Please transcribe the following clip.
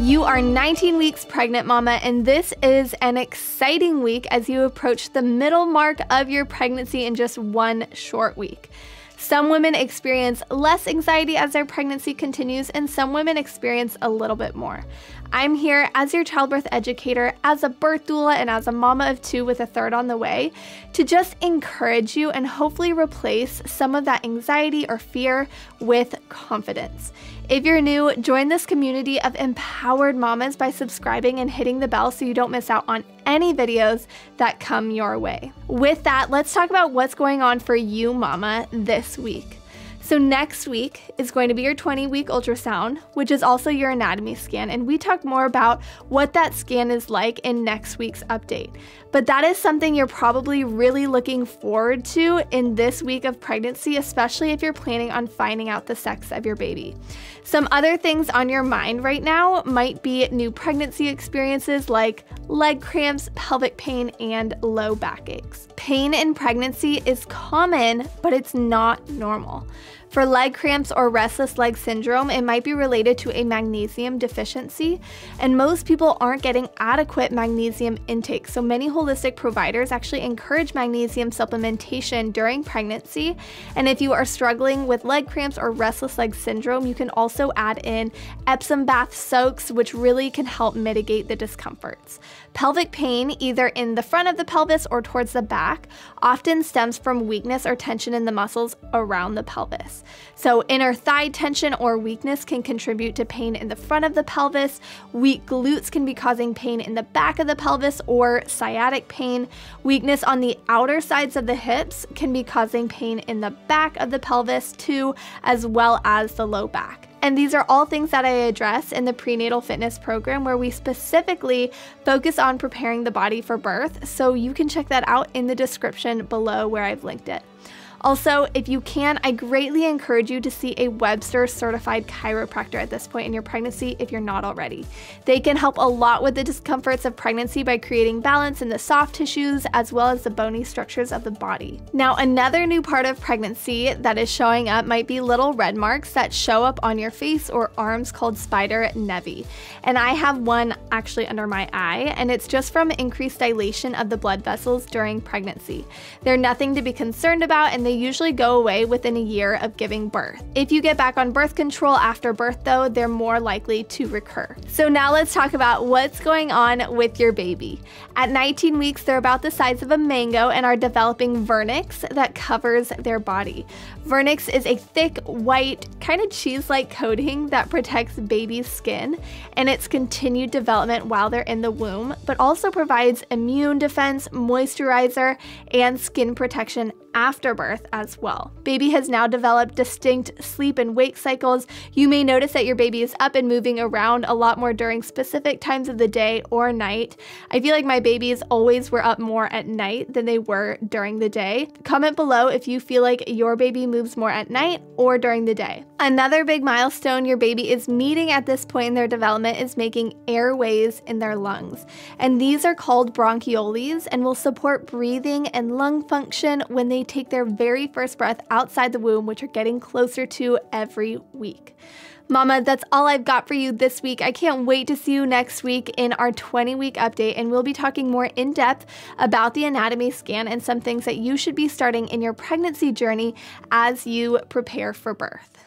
You are 19 weeks pregnant, mama, and this is an exciting week as you approach the middle mark of your pregnancy in just one short week. Some women experience less anxiety as their pregnancy continues, and some women experience a little bit more. I'm here as your childbirth educator, as a birth doula, and as a mama of two with a third on the way to just encourage you and hopefully replace some of that anxiety or fear with confidence. If you're new, join this community of empowered mamas by subscribing and hitting the bell so you don't miss out on any videos that come your way. With that, let's talk about what's going on for you, mama, this week. So next week is going to be your 20-week ultrasound, which is also your anatomy scan, and we talk more about what that scan is like in next week's update. But that is something you're probably really looking forward to in this week of pregnancy, especially if you're planning on finding out the sex of your baby. Some other things on your mind right now might be new pregnancy experiences like leg cramps, pelvic pain, and low back aches. Pain in pregnancy is common, but it's not normal. For leg cramps or restless leg syndrome, it might be related to a magnesium deficiency, and most people aren't getting adequate magnesium intake, so many holistic providers actually encourage magnesium supplementation during pregnancy. And if you are struggling with leg cramps or restless leg syndrome, you can also add in Epsom bath soaks, which really can help mitigate the discomforts. Pelvic pain, either in the front of the pelvis or towards the back, often stems from weakness or tension in the muscles around the pelvis. So inner thigh tension or weakness can contribute to pain in the front of the pelvis. Weak glutes can be causing pain in the back of the pelvis or sciatic pain. Weakness on the outer sides of the hips can be causing pain in the back of the pelvis too, as well as the low back. And these are all things that I address in the prenatal fitness program, where we specifically focus on preparing the body for birth. So you can check that out in the description below where I've linked it. Also, if you can, I greatly encourage you to see a Webster certified chiropractor at this point in your pregnancy if you're not already. They can help a lot with the discomforts of pregnancy by creating balance in the soft tissues as well as the bony structures of the body. Now, another new part of pregnancy that is showing up might be little red marks that show up on your face or arms called spider nevi. And I have one actually under my eye, and it's just from increased dilation of the blood vessels during pregnancy. They're nothing to be concerned about, and they usually go away within a year of giving birth. If you get back on birth control after birth though, they're more likely to recur. So now let's talk about what's going on with your baby. At 19 weeks, they're about the size of a mango and are developing vernix that covers their body. Vernix is a thick, white, kind of cheese-like coating that protects baby's skin and its continued development while they're in the womb, but also provides immune defense, moisturizer, and skin protection after birth as well. Baby has now developed distinct sleep and wake cycles. You may notice that your baby is up and moving around a lot more during specific times of the day or night. I feel like my babies always were up more at night than they were during the day. Comment below if you feel like your baby moves more at night or during the day. Another big milestone your baby is meeting at this point in their development is making airways in their lungs. And these are called bronchioles and will support breathing and lung function when they take their very first breath outside the womb, which are getting closer to every week. Mama, that's all I've got for you this week. I can't wait to see you next week in our 20-week update, and we'll be talking more in depth about the anatomy scan and some things that you should be starting in your pregnancy journey as you prepare for birth.